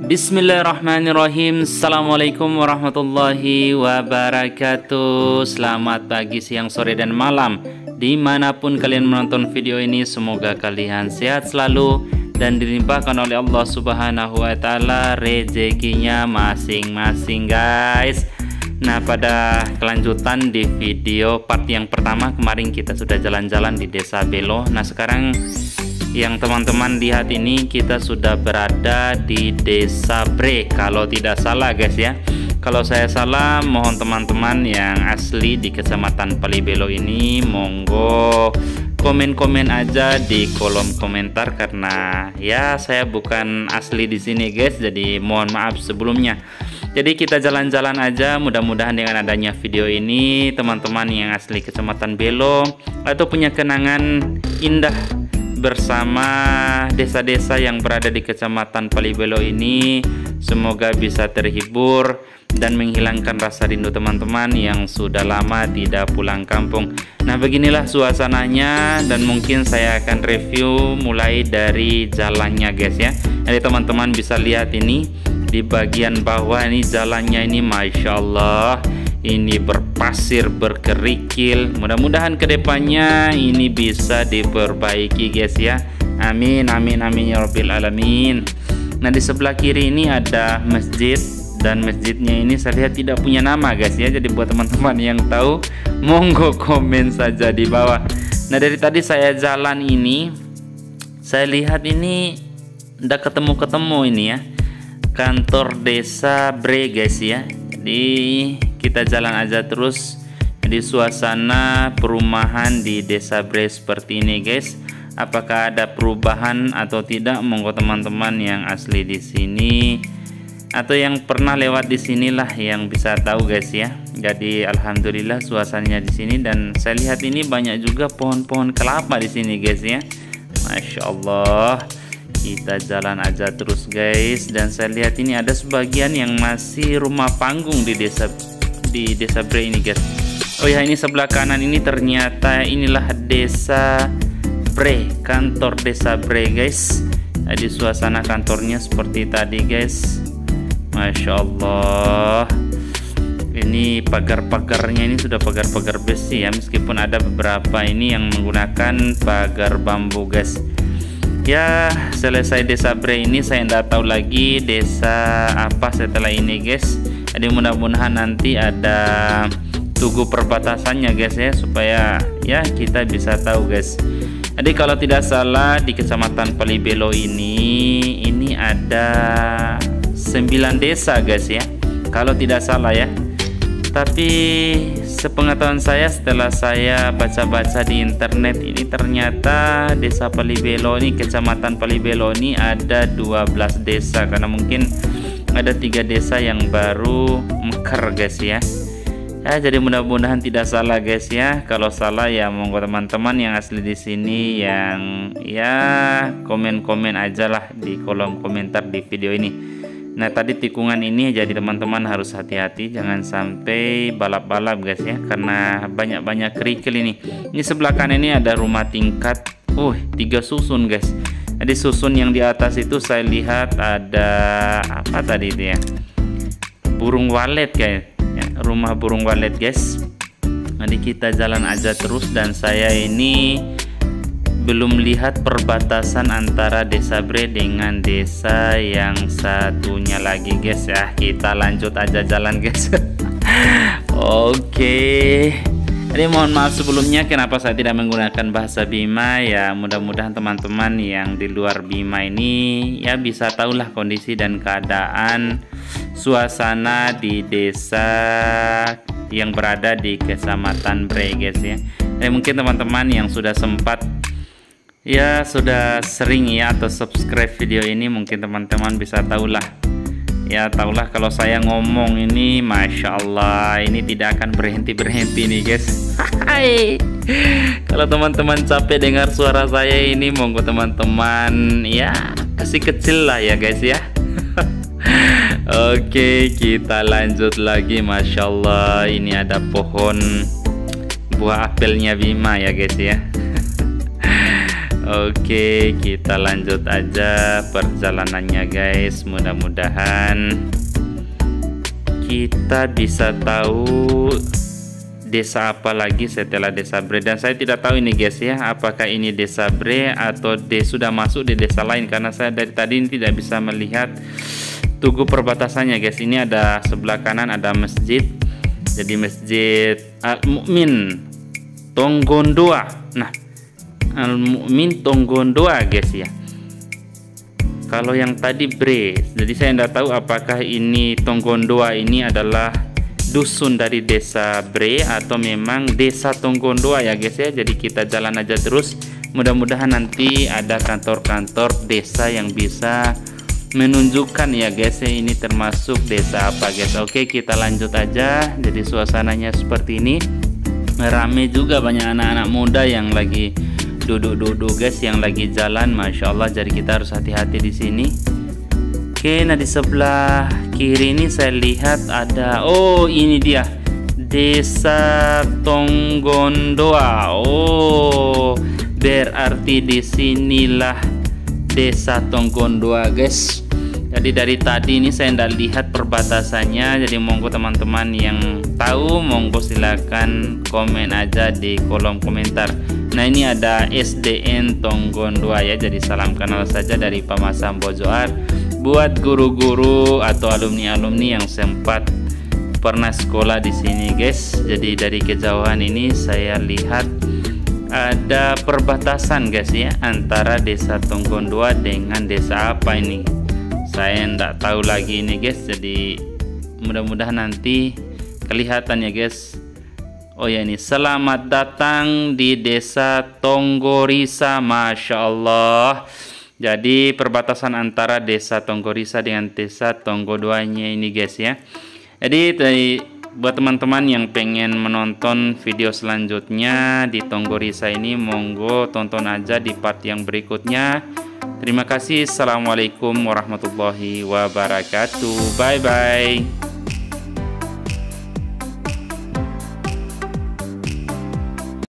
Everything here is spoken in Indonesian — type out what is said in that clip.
Bismillahirrahmanirrahim. Assalamualaikum warahmatullahi wabarakatuh. Selamat pagi, siang, sore, dan malam dimanapun kalian menonton video ini. Semoga kalian sehat selalu dan dilimpahkan oleh Allah Subhanahu wa Ta'ala rezekinya masing-masing, guys. Nah, pada kelanjutan di video part yang pertama kemarin kita sudah jalan-jalan di Desa Belo. Nah, sekarang yang teman-teman lihat ini kita sudah berada di Desa Bre kalau tidak salah, guys ya. Kalau saya salah, mohon teman-teman yang asli di Kecamatan Palibelo ini monggo komen-komen aja di kolom komentar, karena ya saya bukan asli di sini, guys, jadi mohon maaf sebelumnya. Jadi kita jalan-jalan aja, mudah-mudahan dengan adanya video ini teman-teman yang asli Kecamatan Belo atau punya kenangan indah bersama desa-desa yang berada di Kecamatan Palibelo ini, semoga bisa terhibur dan menghilangkan rasa rindu teman-teman yang sudah lama tidak pulang kampung. Nah, beginilah suasananya dan mungkin saya akan review mulai dari jalannya, guys ya. Jadi teman-teman bisa lihat ini di bagian bawah, ini jalannya ini Masya Allah, ini berpasir, berkerikil. Mudah-mudahan kedepannya ini bisa diperbaiki, guys ya. Amin, amin, amin ya Rabbil Alamin. Nah, di sebelah kiri ini ada masjid, dan masjidnya ini saya lihat tidak punya nama, guys ya. Jadi buat teman-teman yang tahu monggo komen saja di bawah. Nah, dari tadi saya jalan ini saya lihat ini udah ketemu ini ya, kantor Desa Bre, guys ya. Jadi kita jalan aja terus di suasana perumahan di Desa Bre seperti ini, guys. Apakah ada perubahan atau tidak? Monggo teman-teman yang asli di sini atau yang pernah lewat di sinilah yang bisa tahu, guys ya. Jadi alhamdulillah suasananya di sini, dan saya lihat ini banyak juga pohon-pohon kelapa di sini, guys ya. Masya Allah. Kita jalan aja terus, guys, dan saya lihat ini ada sebagian yang masih rumah panggung di Desa Bre ini, guys. Oh ya, ini sebelah kanan ini ternyata inilah Desa Bre, kantor Desa Bre, guys. Jadi suasana kantornya seperti tadi, guys. Masya Allah. Ini pagar-pagarnya ini sudah pagar-pagar besi ya, meskipun ada beberapa ini yang menggunakan pagar bambu, guys. Ya, selesai Desa Bre ini saya tidak tahu lagi desa apa setelah ini, guys. Jadi mudah-mudahan nanti ada tugu perbatasannya, guys ya, supaya ya kita bisa tahu, guys. Jadi kalau tidak salah di Kecamatan Palibelo ini ada 9 desa, guys ya, kalau tidak salah ya. Tapi sepengetahuan saya setelah saya baca-baca di internet ini ternyata Desa Palibelo ini, Kecamatan Palibelo ini ada 12 desa, karena mungkin ada 3 desa yang baru mekar, guys ya. Ya, jadi mudah-mudahan tidak salah, guys ya. Kalau salah ya monggo teman-teman yang asli di sini yang ya komen-komen aja lah di kolom komentar di video ini. Nah, tadi tikungan ini jadi teman-teman harus hati-hati, jangan sampai balap-balap, guys ya, karena banyak-banyak kerikil ini. Ini sebelah kanan ini ada rumah tingkat, 3 susun, guys. Jadi susun yang di atas itu saya lihat ada apa tadi itu ya, burung walet, guys ya, rumah burung walet, guys. Jadi kita jalan aja terus, dan saya ini belum lihat perbatasan antara Desa Bre dengan desa yang satunya lagi, guys ya. Kita lanjut aja jalan, guys. Oke. Jadi mohon maaf sebelumnya kenapa saya tidak menggunakan bahasa Bima ya. Mudah-mudahan teman-teman yang di luar Bima ini ya bisa tahulah kondisi dan keadaan suasana di desa yang berada di Kecamatan Bre, guys ya. Dan mungkin teman-teman yang sudah sempat ya sudah sering ya atau subscribe video ini, mungkin teman-teman bisa tahulah kalau saya ngomong ini Masya Allah ini tidak akan berhenti nih, guys. Kalau teman-teman capek dengar suara saya ini, monggo teman-teman ya kasih kecil lah ya, guys ya. Oke, kita lanjut lagi. Masya Allah, ini ada pohon buah apelnya Bima ya, guys ya. Oke, kita lanjut aja perjalanannya guys. Mudah-mudahan kita bisa tahu desa apa lagi setelah Desa Bre. Dan saya tidak tahu ini guys ya, apakah ini Desa Bre atau sudah masuk di desa lain, karena saya dari tadi ini tidak bisa melihat tugu perbatasannya guys. Ini ada sebelah kanan ada masjid, jadi Masjid Al-Mu'min Tonggondoa. Nah, Al-Mu'min Tonggondoa guys ya. Kalau yang tadi Bre, jadi saya tidak tahu apakah ini Tonggondoa ini adalah dusun dari Desa Bre atau memang Desa Tonggondoa ya guys ya. Jadi kita jalan aja terus, mudah-mudahan nanti ada kantor-kantor desa yang bisa menunjukkan ya guys ya, ini termasuk desa apa guys. Oke, kita lanjut aja. Jadi suasananya seperti ini, rame juga, banyak anak-anak muda yang lagi duduk-duduk guys, yang lagi jalan, masya Allah. Jadi kita harus hati-hati di sini. Oke, nah di sebelah kiri ini saya lihat ada, oh ini dia Desa Tonggondoa. Oh, berarti disinilah Desa Tonggondoa guys. Jadi dari tadi ini saya tidak lihat perbatasannya. Jadi monggo teman-teman yang tahu, monggo silakan komen aja di kolom komentar. Nah ini ada SDN Tonggondoa ya. Jadi salam kenal saja dari Pamasam Bojoar buat guru-guru atau alumni-alumni yang sempat pernah sekolah di sini guys. Jadi dari kejauhan ini saya lihat ada perbatasan guys ya, antara Desa Tonggondoa dengan desa apa ini, saya enggak tahu lagi ini guys. Jadi mudah-mudahan nanti kelihatan ya guys. Oh ya, ini selamat datang di Desa Tonggorisa, masya Allah. Jadi perbatasan antara Desa Tonggorisa dengan Desa Tonggondoanya ini guys ya. Jadi buat teman-teman yang pengen menonton video selanjutnya di Tonggorisa ini, monggo tonton aja di part yang berikutnya. Terima kasih. Assalamualaikum warahmatullahi wabarakatuh. Bye bye.